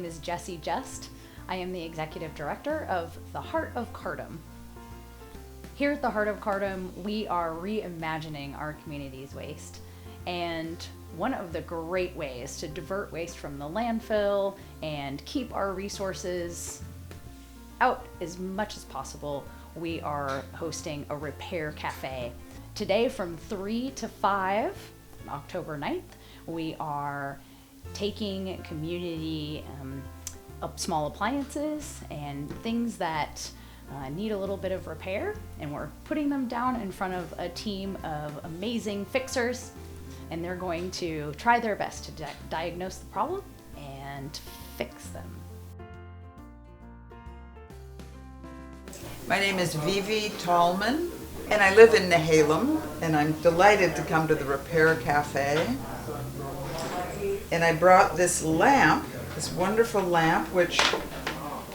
name is Jessie Just. I am the Executive Director of the Heart of CARTM. Here at the Heart of CARTM, we are reimagining our community's waste. And one of the great ways to divert waste from the landfill and keep our resources out as much as possible, we are hosting a repair cafe. Today from 3 to 5, October 9th, we are taking community small appliances and things that need a little bit of repair, and we're putting them down in front of a team of amazing fixers, and they're going to try their best to diagnose the problem and fix them. My name is Vivi Tallman, and I live in Nehalem, and I'm delighted to come to the Repair Cafe. And I brought this lamp, this wonderful lamp, which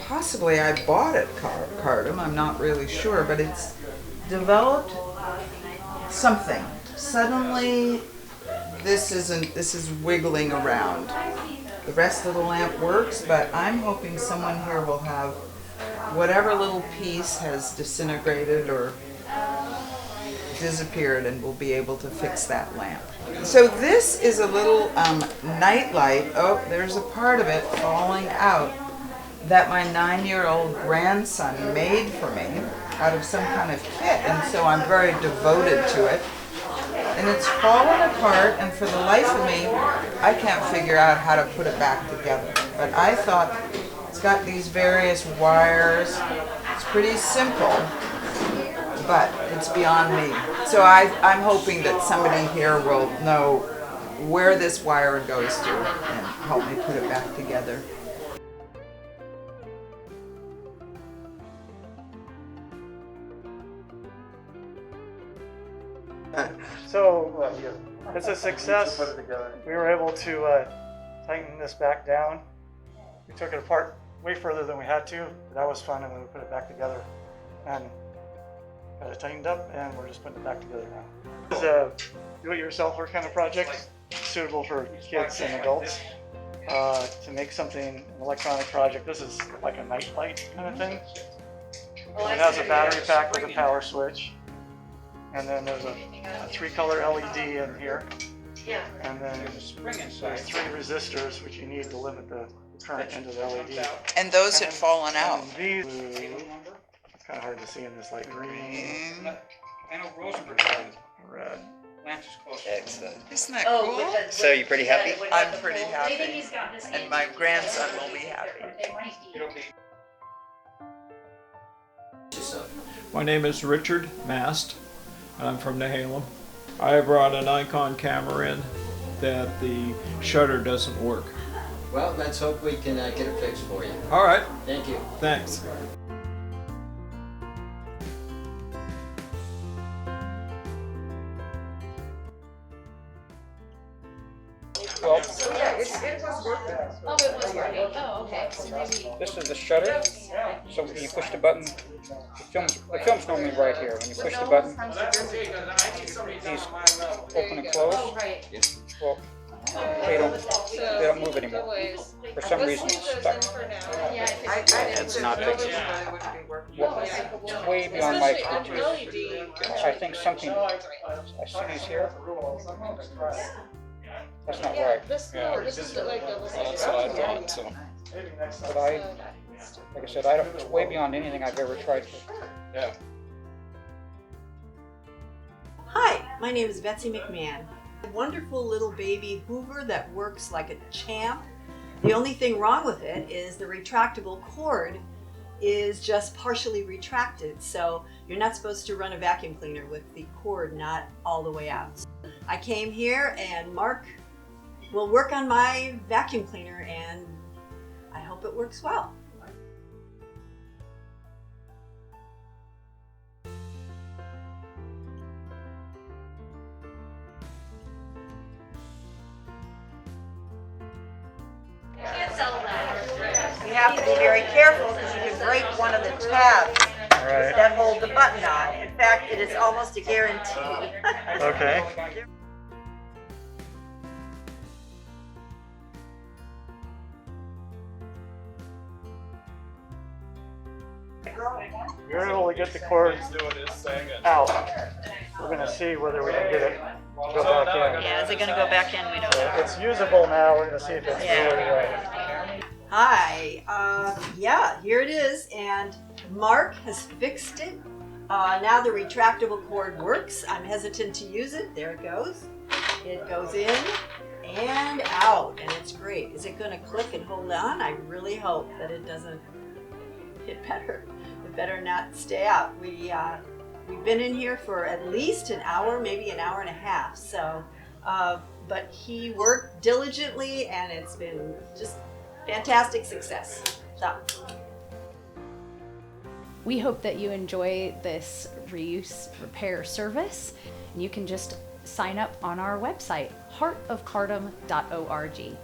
possibly I bought at CARTM, I'm not really sure, but it's developed something. Suddenly, this is wiggling around. The rest of the lamp works, but I'm hoping someone here will have whatever little piece has disintegrated or disappeared and will be able to fix that lamp. So this is a little night light. Oh, there's a part of it falling out that my 9-year-old grandson made for me out of some kind of kit, and so I'm very devoted to it. And it's fallen apart, and for the life of me, I can't figure out how to put it back together. But I thought, it's got these various wires. It's pretty simple, but it's beyond me. So I'm hoping that somebody here will know where this wire goes to and help me put it back together. So it's a success. We were able to tighten this back down. We took it apart way further than we had to. That was fun, and we put it back together and got it tightened up, and we're just putting it back together now. It's a do-it-yourselfer kind of project, suitable for kids and adults. To make something, an electronic project, this is like a night light kind of thing. It has a battery pack with a power switch. And then there's a 3-color LED in here. And then there's 3 resistors, which you need to limit the current into the LED. And those had fallen out. And these blue, it's kind of hard to see in this light green, red. Excellent. Isn't that cool? So you're pretty happy? I'm pretty happy. And my grandson will be happy. My name is Richard Mast. I'm from Nehalem. I brought a Nikon camera in that the shutter doesn't work. Well, let's hope we can get it fixed for you. All right. Thank you. Thanks. Well, Yeah, it was working. Oh, it was working. Oh, okay. this is the shutter. So when you push the button, the film's normally right here. When you push the button, these open and close. Well, they don't move anymore. For some reason, it's stuck. It's not fixing. Well, it's way beyond my expertise. I think something. I see these here. That's not right. This is like a That's what I thought. So. But like I said, it's way beyond anything I've ever tried. Yeah. Hi, my name is Betsy McMahon. A wonderful little baby Hoover that works like a champ. The only thing wrong with it is the retractable cord is just partially retracted, so you're not supposed to run a vacuum cleaner with the cord not all the way out. I came here and Mark will work on my vacuum cleaner, and I hope it works well. You have to be very careful because you can break one of the tabs that hold the button on. In fact, it is almost a guarantee. Okay. we get the cord out, we're gonna see whether we can get it to go back in. Yeah, is it gonna go back in? We don't know. It's usable now, we're gonna see if it's Yeah. really Hi, yeah, here it is, and Mark has fixed it. Now the retractable cord works. I'm hesitant to use it. There it goes. It goes in and out, and it's great. Is it going to click and hold on? I really hope that it doesn't. It better not stay out. We've been in here for at least an hour, maybe an hour and a half. So, but he worked diligently, and it's been just fantastic success. So. We hope that you enjoy this reuse repair service. You can just sign up on our website, heartofcartum.org.